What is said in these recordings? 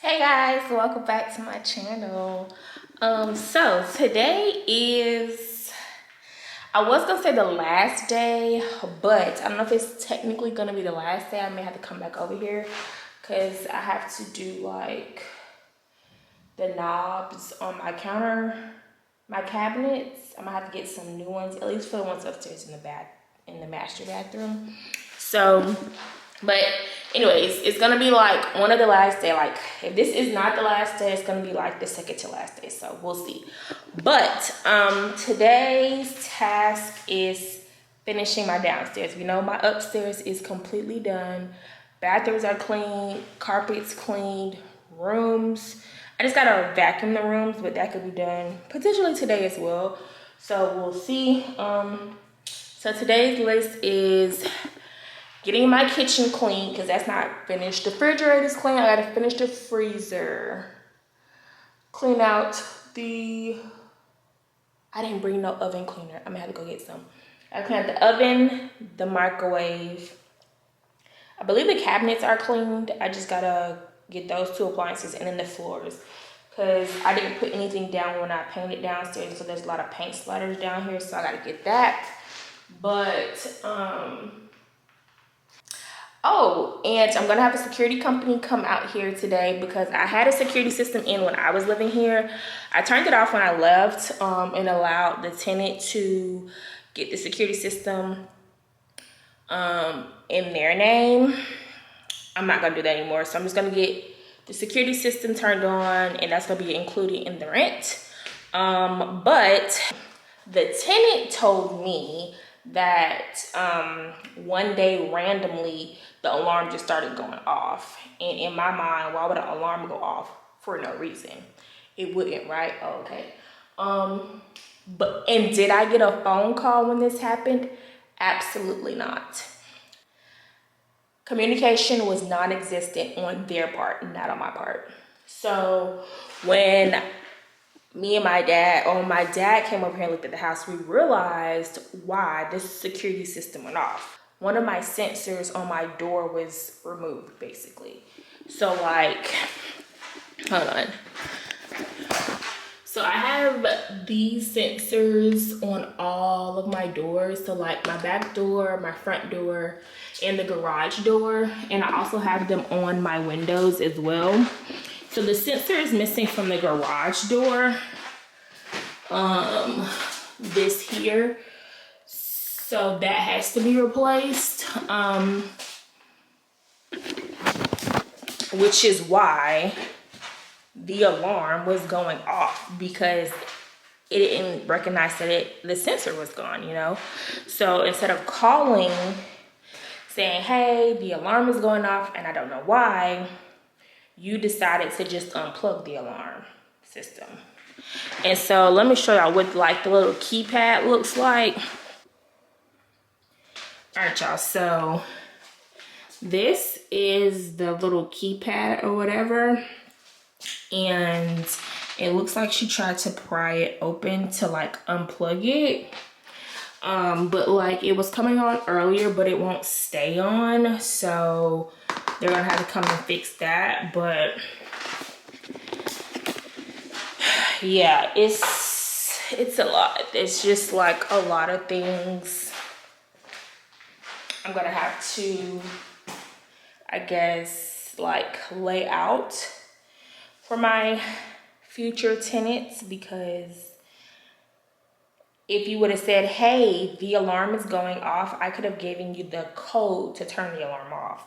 Hey guys, welcome back to my channel. So today is, I was gonna say the last day, but I don't know if it's technically gonna be the last day. I may have to come back over here because I have to do like the knobs on my counter, my cabinets. I'm gonna have to get some new ones, at least for the ones upstairs in the master bathroom. So, but anyways, it's gonna be like one of the last day. Like if this is not the last day, it's gonna be like the second to last day. So we'll see. But today's task is finishing my downstairs. You know, my upstairs is completely done. Bathrooms are clean, carpets cleaned, rooms. I just gotta vacuum the rooms, but that could be done potentially today as well. So we'll see. So today's list is getting my kitchen clean because that's not finished. The refrigerator's clean. I gotta finish the freezer. Clean out the, I didn't bring no oven cleaner. I'm gonna have to go get some. I clean out the oven, the microwave. I believe the cabinets are cleaned. I just gotta get those two appliances and then the floors. Because I didn't put anything down when I painted downstairs, so there's a lot of paint splatters down here, so I gotta get that. But oh, and I'm gonna have a security company come out here today because I had a security system in when I was living here. I turned it off when I left and allowed the tenant to get the security system in their name. I'm not gonna do that anymore, so I'm just gonna get the security system turned on, and that's gonna be included in the rent. But the tenant told me that one day randomly the alarm just started going off, and in my mind, why would an alarm go off for no reason? It wouldn't, right? Oh, okay. And did I get a phone call when this happened? Absolutely not. Communication was non-existent on their part, not on my part. So when me and my dad came over here and looked at the house, we realized why this security system went off. One of my sensors on my door was removed, basically. So like, hold on. So I have these sensors on all of my doors. So like my back door, my front door, and the garage door. And I also have them on my windows as well. So the sensor is missing from the garage door. This here. So that has to be replaced. Which is why the alarm was going off, because it didn't recognize that the sensor was gone, you know? So instead of calling saying, hey, the alarm is going off and I don't know why, you decided to just unplug the alarm system. And so let me show y'all what like the little keypad looks like. All right, y'all, so this is the little keypad or whatever. And it looks like she tried to pry it open to like unplug it. But like it was coming on earlier, but it won't stay on. So they're gonna have to come and fix that. But yeah, it's a lot. It's just like a lot of things I'm gonna have to, I guess, like lay out for my future tenants, because if you would have said, hey, the alarm is going off, I could have given you the code to turn the alarm off.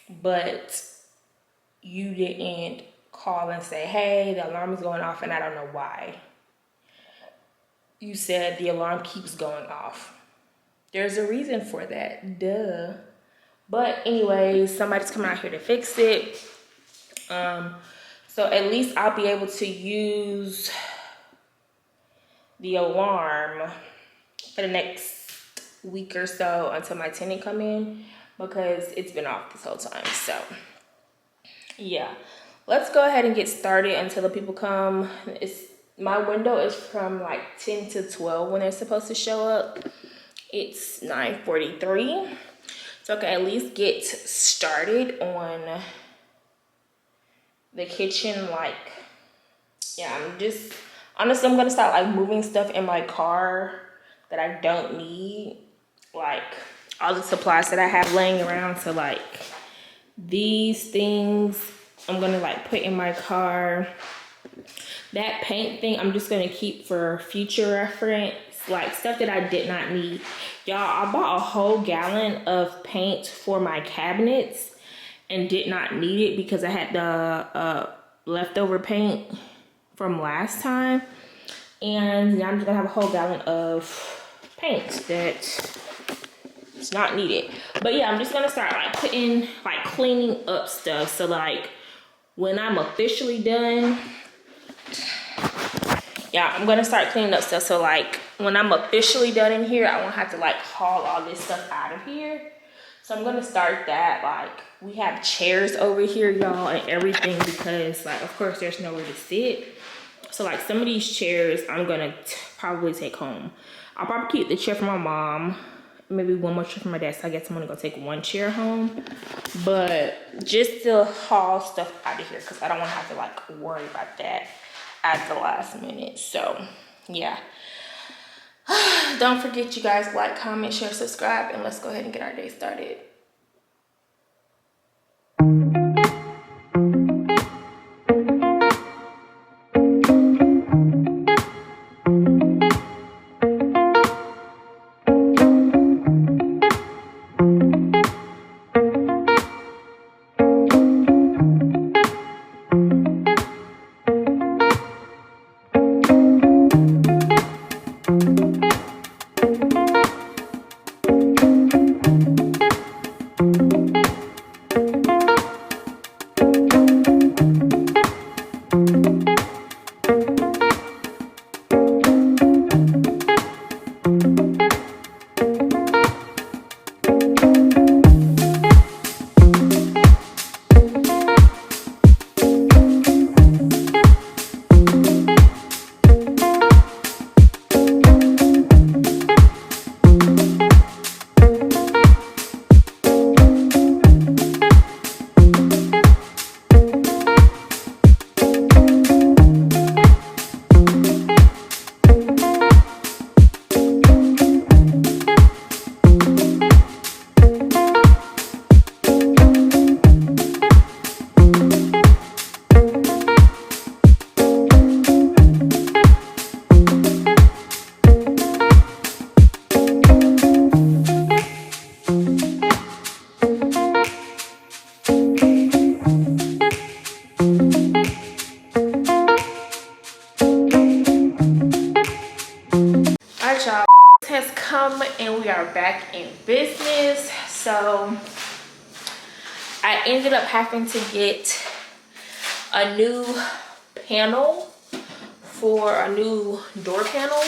But you didn't call and say, hey, the alarm is going off and I don't know why. You said the alarm keeps going off. There's a reason for that, duh. But anyways, somebody's coming out here to fix it. So at least I'll be able to use the alarm for the next week or so until my tenant come in, because it's been off this whole time. So yeah, let's go ahead and get started until the people come. My window is from like 10 to 12 when they're supposed to show up. It's 9:43. So I can at least get started on the kitchen, like, yeah, honestly, I'm gonna start like moving stuff in my car that I don't need, like all the supplies that I have laying around. So like these things I'm gonna like put in my car. That paint thing I'm just gonna keep for future reference, like stuff that I did not need. Y'all, I bought a whole gallon of paint for my cabinets and did not need it because I had the leftover paint from last time. And now I'm just gonna have a whole gallon of paint that it's not needed. But yeah, I'm just gonna start like putting, like cleaning up stuff. So like when I'm officially done, yeah, I'm gonna start cleaning up stuff. So like when I'm officially done in here, I won't have to like haul all this stuff out of here. So I'm gonna start that. Like we have chairs over here, y'all, and everything, because like of course there's nowhere to sit. So like some of these chairs I'm gonna probably take home. I'll probably keep the chair for my mom, maybe one more chair for my dad. So I guess I'm gonna go take one chair home. But just to haul stuff out of here, because I don't wanna have to like worry about that at the last minute. So yeah. Don't forget, you guys, like, comment, share, subscribe, and let's go ahead and get our day started. Y'all, has come and we are back in business. So I ended up having to get a new panel for a new door panel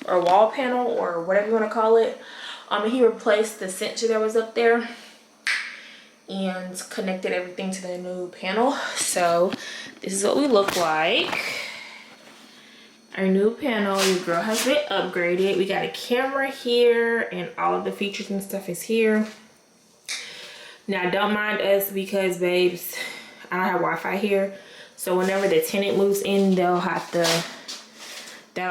or wall panel or whatever you want to call it. He replaced the sensor that was up there and connected everything to the new panel. So this is what we look like. Our new panel, your girl has been upgraded. We got a camera here and all of the features and stuff is here. Now don't mind us because, babes, I don't have Wi-Fi here. So whenever the tenant moves in, that'll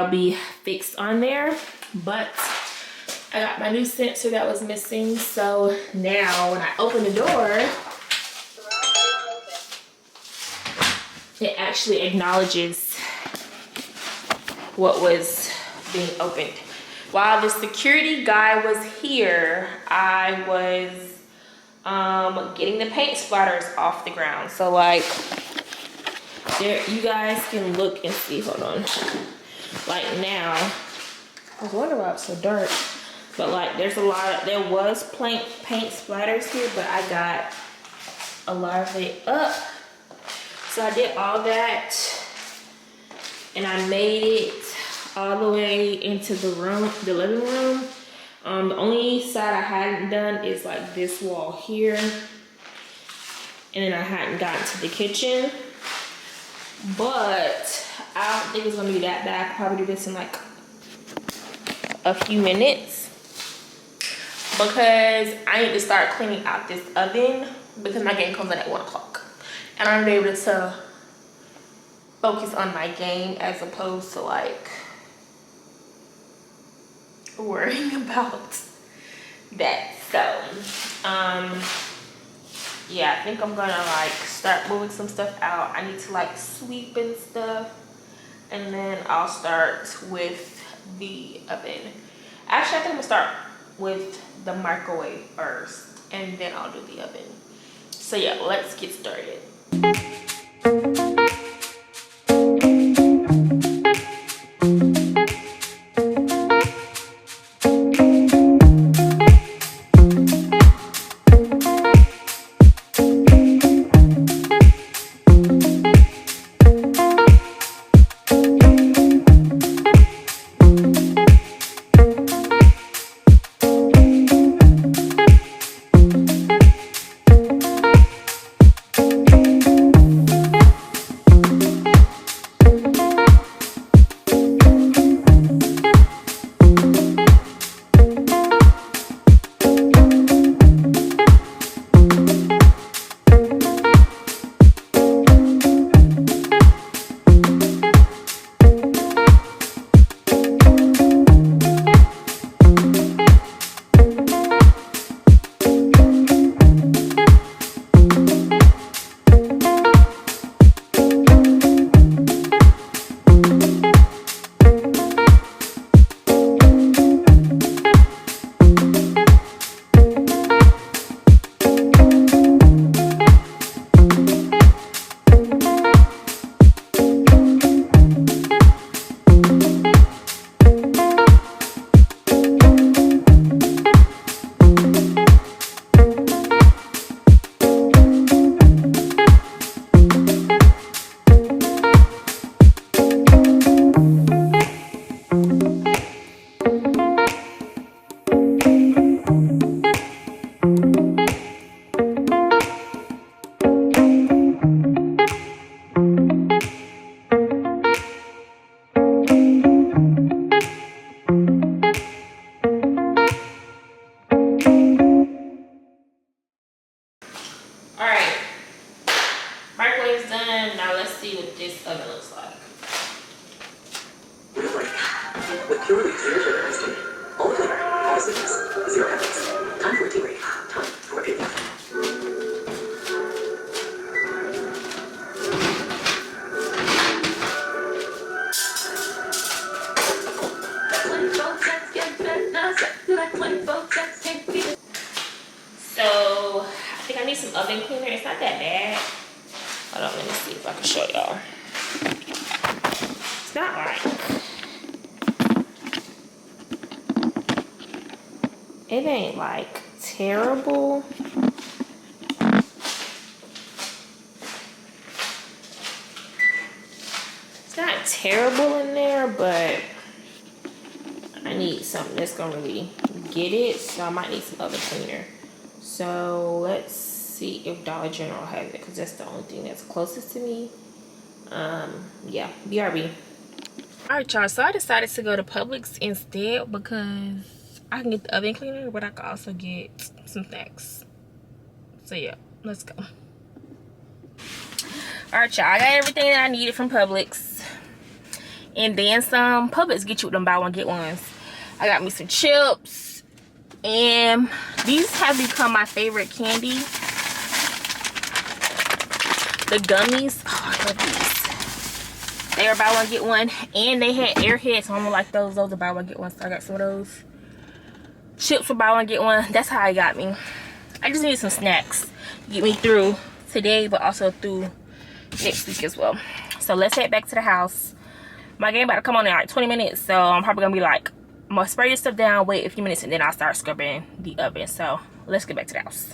be fixed on there. But I got my new sensor that was missing. So now when I open the door, it actually acknowledges what was being opened. While the security guy was here, I was getting the paint splatters off the ground. So like there, you guys can look and see. Hold on. Like now, I was wondering why it's so dark. But like there was paint splatters here, but I got a lot of it up. So I did all that and I made it all the way into the room, the living room. The only side I hadn't done is like this wall here. And then I hadn't gotten to the kitchen. But I don't think it's gonna be that bad. I could probably do this in like a few minutes. Because I need to start cleaning out this oven because my game comes in at 1 o'clock. and I'm able to focus on my game as opposed to like worrying about that. So yeah, I think I'm gonna like start moving some stuff out. I need to like sweep and stuff, and then I'll start with the oven. Actually, I think I'm gonna start with the microwave first, and then I'll do the oven. So yeah, let's get started. Alright, microwave's done. Now let's see what this oven looks like. With purely clear sugar ice cream. All the flavor, all the sweetness, zero calories. Time for tea break. Time for picnic. So I think I need some oven cleaner. It's not that bad. Hold on, let me see if I can show y'all. It's not like it ain't like terrible. It's not terrible in there, but I need something that's gonna really get it. So I might need some oven cleaner. So let's see if Dollar General has it, because that's the only thing that's closest to me. Yeah, BRB. Alright, y'all, so I decided to go to Publix instead because I can get the oven cleaner, but I can also get some snacks. So yeah, let's go. Alright, y'all, I got everything that I needed from Publix, and then some. Publix get you with them buy one get ones. I got me some chips, and these have become my favorite candy. The gummies, oh, I love these. They were buy one get one, and they had airheads, so I'm gonna like those. Those are buy one get one, so I got some of those. Chips were buy one get one. That's how it got me. I just need some snacks to get me through today, but also through next week as well. So let's head back to the house. My game about to come on in like 20 minutes, so I'm probably gonna be like, I'm gonna spray this stuff down, wait a few minutes, and then I'll start scrubbing the oven. So let's get back to the house.